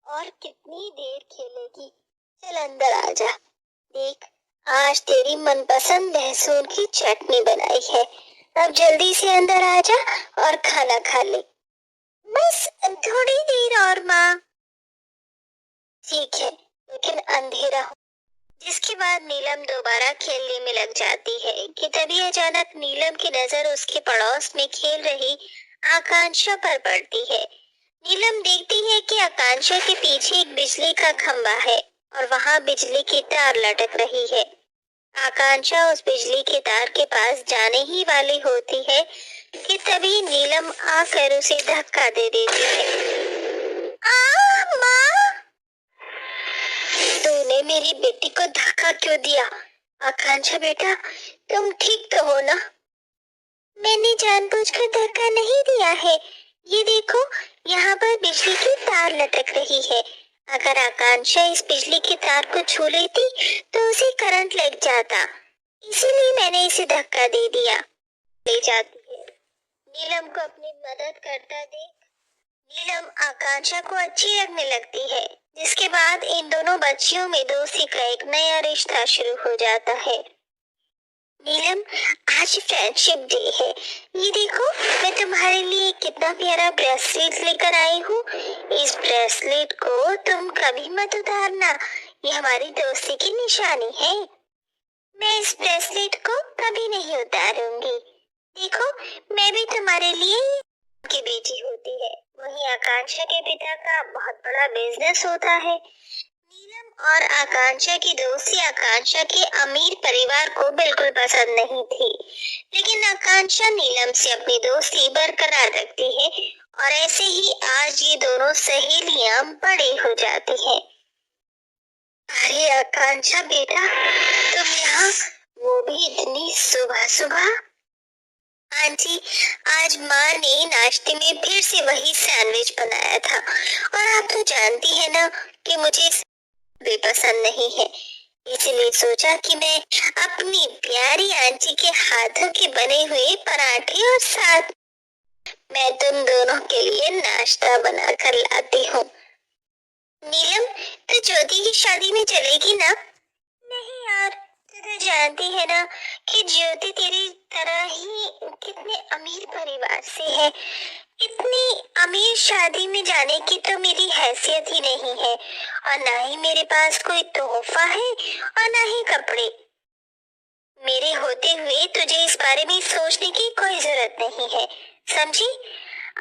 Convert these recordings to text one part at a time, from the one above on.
और कितनी देर खेलेगी। चल अंदर आ जा। देख, आज तेरी मनपसंद लहसुन की चटनी बनाई है। अब जल्दी से अंदर आ जा और खाना खा ले। बस थोड़ी देर और माँ। ठीक है, लेकिन अंधेरा हो। जिसके बाद नीलम दोबारा खेलने में लग जाती है कि तभी अचानक नीलम की नजर उसके पड़ोस में खेल रही आकांक्षा पर पड़ती है। नीलम देखती है कि आकांक्षा के पीछे एक बिजली का खंभा है और वहां बिजली की तार लटक रही है। आकांक्षा उस बिजली के तार के पास जाने ही वाली होती है कि तभी नीलम आकर उसे धक्का दे देती है। माँ! तूने मेरी बेटी को धक्का क्यों दिया? आकांक्षा बेटा, तुम ठीक तो हो ना? मैंने जानबूझकर धक्का नहीं दिया है। ये देखो, यहाँ पर बिजली की तार लटक रही है। अगर आकांक्षा इस बिजली की तार को छू लेती तो उसे करंट लग जाता, इसीलिए मैंने इसे धक्का दे दिया। ले जाती है। नीलम को अपनी मदद करता देख नीलम आकांक्षा को अच्छी लगने लगती है, जिसके बाद इन दोनों बच्चियों में दोस्ती का एक नया रिश्ता शुरू हो जाता है। नीलम, आज फ्रेंडशिप डे है। ये देखो, मैं तुम्हारे लिए कितना प्यारा ब्रेसलेट लेकर आई हूँ। इस ब्रेसलेट को तुम कभी मत उतारना, ये हमारी दोस्ती की निशानी है। मैं इस ब्रेसलेट को कभी नहीं उतारूंगी। देखो, मैं भी तुम्हारे लिए की बेटी होती है। वहीं आकांक्षा के पिता का बहुत बड़ा बिजनेस होता है। नीलम और आकांक्षा की दोस्ती आकांक्षा के अमीर परिवार को बिल्कुल पसंद नहीं थी, लेकिन आकांक्षा नीलम से अपनी दोस्ती बरकरार रखती है और ऐसे ही आज ये दोनों सहेलियां बड़ी हो जाती हैं। अरे आकांक्षा बेटा, तुम यहाँ, वो भी इतनी सुबह सुबह? आंटी, आज माँ ने नाश्ते में फिर से वही सैंडविच बनाया था और आप तो जानती है ना कि मुझे भी पसंद नहीं है, इसलिए सोचा कि मैं अपनी प्यारी आंटी के हाथों के बने हुए पराठे और साथ मैं तुम दोनों के लिए नाश्ता बनाकर लाती हूँ। नीलम, तू ज्योति की शादी में चलेगी ना? नहीं यार, तू तो जानती है ना कि ज्योति तेरी तरह ही कितने अमीर परिवार से है। इतनी अमीर शादी में जाने की तो मेरी हैसियत ही नहीं है और ना ही मेरे पास कोई तोहफा है और ना ही कपड़े। मेरे होते हुए तुझे इस बारे में सोचने की कोई जरूरत नहीं है, समझी?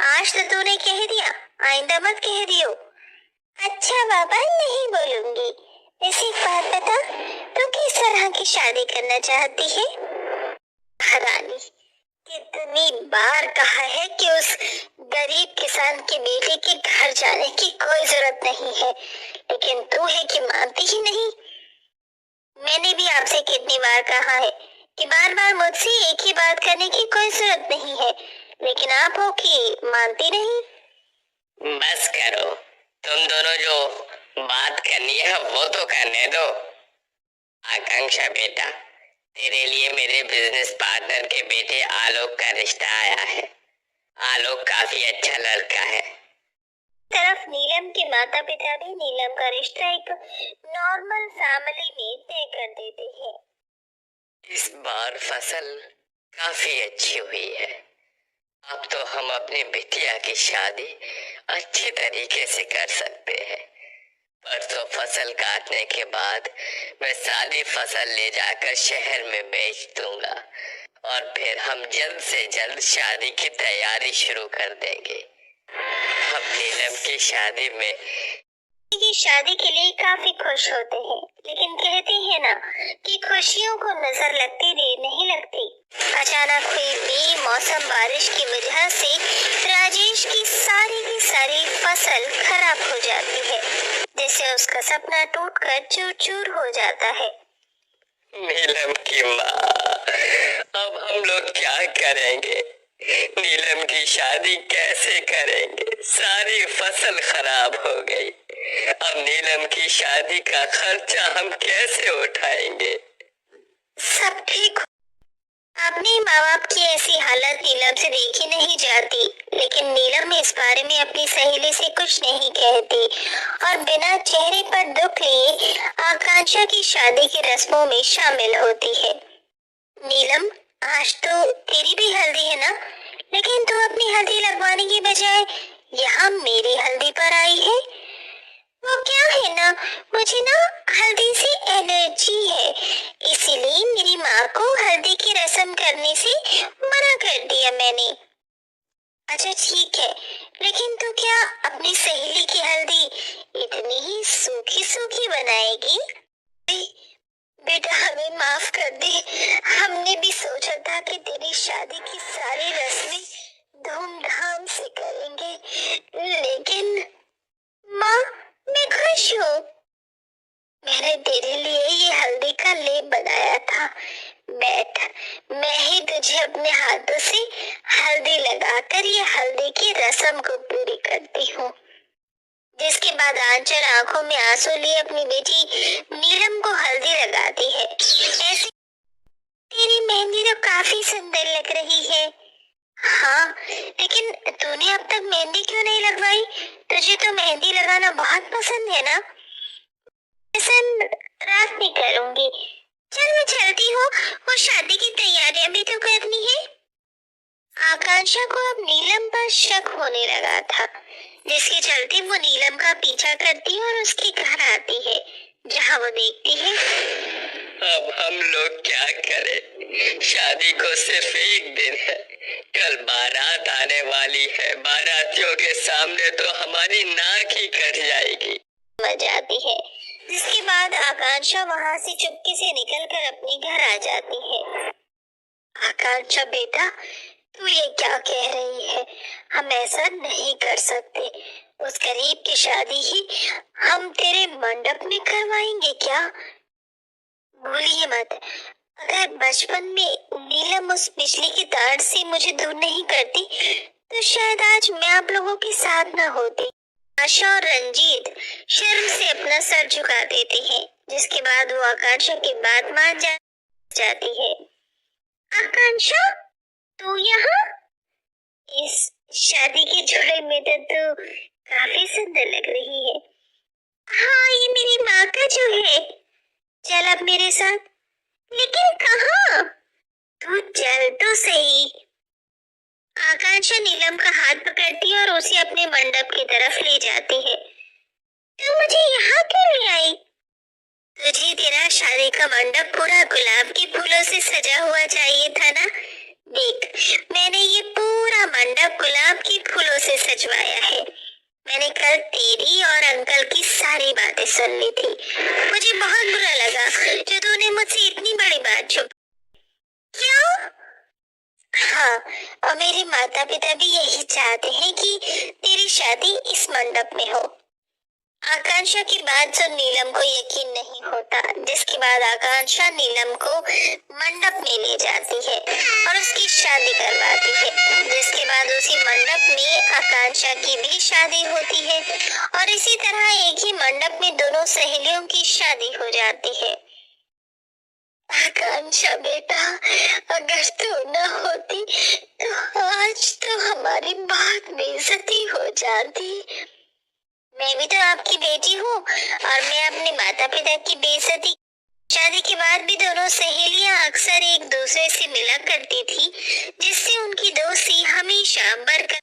आज तो तूने कह दिया, आइंदा मत कह दियो। अच्छा बाबा, नहीं बोलूंगी। वैसे एक बात बता, तू किस तरह की शादी करना चाहती है? रानी, कितनी बार कहा है कि उस गरीब किसान के बेटे के घर जाने की कोई जरूरत नहीं है, लेकिन तू है कि मानती ही नहीं। मैंने भी आपसे कितनी बार कहा है कि बार बार मुझसे एक ही बात करने की कोई जरूरत नहीं है, लेकिन आप हो कि मानती नहीं। बस करो, तुम दोनों जो बात करनी है वो तो करने दो। आकांक्षा बेटा, तेरे लिए मेरे बिजनेस पार्टनर के बेटे आलोक का रिश्ता आया है। आलोक काफी अच्छा लड़का है। तरफ नीलम के माता पिता भी नीलम का रिश्ता एक नॉर्मल फैमिली में तय कर देते हैं। इस बार फसल काफी अच्छी हुई है। अब तो हम अपनी बिटिया की शादी अच्छी तरीके से कर सकते हैं। परसों फसल काटने के बाद मैं सारी फसल ले जाकर शहर में बेच दूंगा और फिर हम जल्द से जल्द शादी की तैयारी शुरू कर देंगे। हम नीलम की शादी के लिए काफी खुश होते हैं, लेकिन कहते हैं ना कि खुशियों को नजर लगती देर नहीं लगती। अचानक हुई बेमौसम बारिश की वजह से राजेश की सारी फसल खराब हो जाती है, जिससे उसका सपना टूटकर चूर चूर हो जाता है। नीलम की माँ, अब हम लोग क्या करेंगे? नीलम की शादी कैसे करेंगे? सारी फसल खराब हो गई। अब नीलम की शादी का खर्चा हम कैसे उठाएंगे? सब ठीक, अपने माँ बाप की ऐसी हालत नीलम से देखी नहीं जाती, लेकिन नीलम इस बारे में अपनी सहेली से कुछ नहीं कहती और बिना चेहरे पर दुख लिए आकांक्षा की शादी की रस्मों में शामिल होती है। नीलम, आज तो तेरी भी हल्दी है ना, लेकिन तू अपनी हल्दी लगवाने की बजाय यहाँ मेरी हल्दी पर आई है। वो क्या है ना, मुझे ना हल्दी से एलर्जी है, इसीलिए मेरी माँ को हल्दी की रस्म करने से मना कर दिया मैंने। अच्छा ठीक है, लेकिन तू क्या अपनी सहेली की हल्दी इतनी ही सूखी सूखी बनाएगी? बेटा हमें माफ कर दे, हमने भी सोचा था कि तेरी शादी की सारी रस्में धूमधाम से करेंगे, लेकिन माँ मैं खुश हूँ। मैंने तेरे लिए ये हल्दी का लेप बनाया था, बैठ, मैं ही तुझे अपने हाथों से हल्दी लगाकर ये हल्दी की रस्म को पूरी करती हूँ। जिसके बाद आंचल आंखों में आंसू लिए अपनी बेटी नीलम को हल्दी लगाती है। ऐसे तेरी मेहंदी तो काफी सुंदर लग रही है। हाँ, लेकिन तूने अब तक मेहंदी क्यों नहीं लगवाई? तुझे तो मेहंदी लगाना बहुत पसंद है ना? ऐसा रात में करूंगी। चल मैं चलती हूँ, वो शादी की तैयारियां भी तो करनी है। आकांक्षा को अब नीलम पर शक होने लगा था, जिसके चलते वो नीलम का पीछा करती है और उसके घर आती है, जहाँ वो देखती है अब हम लोग क्या करें? शादी को सिर्फ एक दिन है, कल बारात आने वाली है। बारातियों के सामने तो हमारी नाक ही कट जाएगी। समझ आती है, जिसके बाद आकांक्षा वहाँ से चुपके से निकलकर अपने घर आ जाती है। आकांक्षा बेटा, तू ये क्या कह रही है? हम ऐसा नहीं कर सकते। उस गरीब की शादी ही हम तेरे मंडप में करवाएंगे क्या? भूलिए मत, अगर बचपन में नीलम उस बिजली की तार से मुझे दूर नहीं करती तो शायद आज मैं आप लोगों के साथ न होती। आशा और रंजीत शर्म से अपना सर झुका देते हैं, जिसके बाद वो आकांक्षा की बात मान जाती है। आकांक्षा, तू यहाँ? इस शादी के जोड़े में तो तू काफी सुंदर लग रही है। हाँ, ये मेरी माँ का जो है। चल अब मेरे साथ। लेकिन कहाँ? तू चल तो सही। आकांक्षा नीलम का हाथ पकड़ती है और उसे अपने मंडप की तरफ ले जाती है। तू मुझे यहाँ क्यों ले आई? तुझे तेरा शादी का मंडप पूरा गुलाब के फूलों से सजा हुआ चाहिए था ना? देख, मैंने ये पूरा मंडप गुलाब के फूलों से सजवाया है। मैंने कल तेरी और अंकल की सारी बातें सुन ली थी। मुझे बहुत बुरा लगा जो तूने मुझसे इतनी बड़ी बात छुप। क्यों? हाँ, और मेरे माता पिता भी यही चाहते हैं कि तेरी शादी इस मंडप में हो। आकांक्षा की बात सुन नीलम को यकीन नहीं होता, जिसके बाद आकांक्षा नीलम को मंडप में ले जाती है और उसकी शादी करवाती है। जिसके बाद उसी मंडप में आकांक्षा की भी शादी होती है और इसी तरह एक ही मंडप में दोनों सहेलियों की शादी हो जाती है। आकांक्षा बेटा, अगर तू न होती तो आज तो हमारी बहुत बेइज्जती हो जाती। मैं भी तो आपकी बेटी हूँ और मैं अपने माता पिता की बेइज्जती। शादी के बाद भी दोनों सहेलियां अक्सर एक दूसरे से मिला करती थी, जिससे उनकी दोस्ती हमेशा बरकरार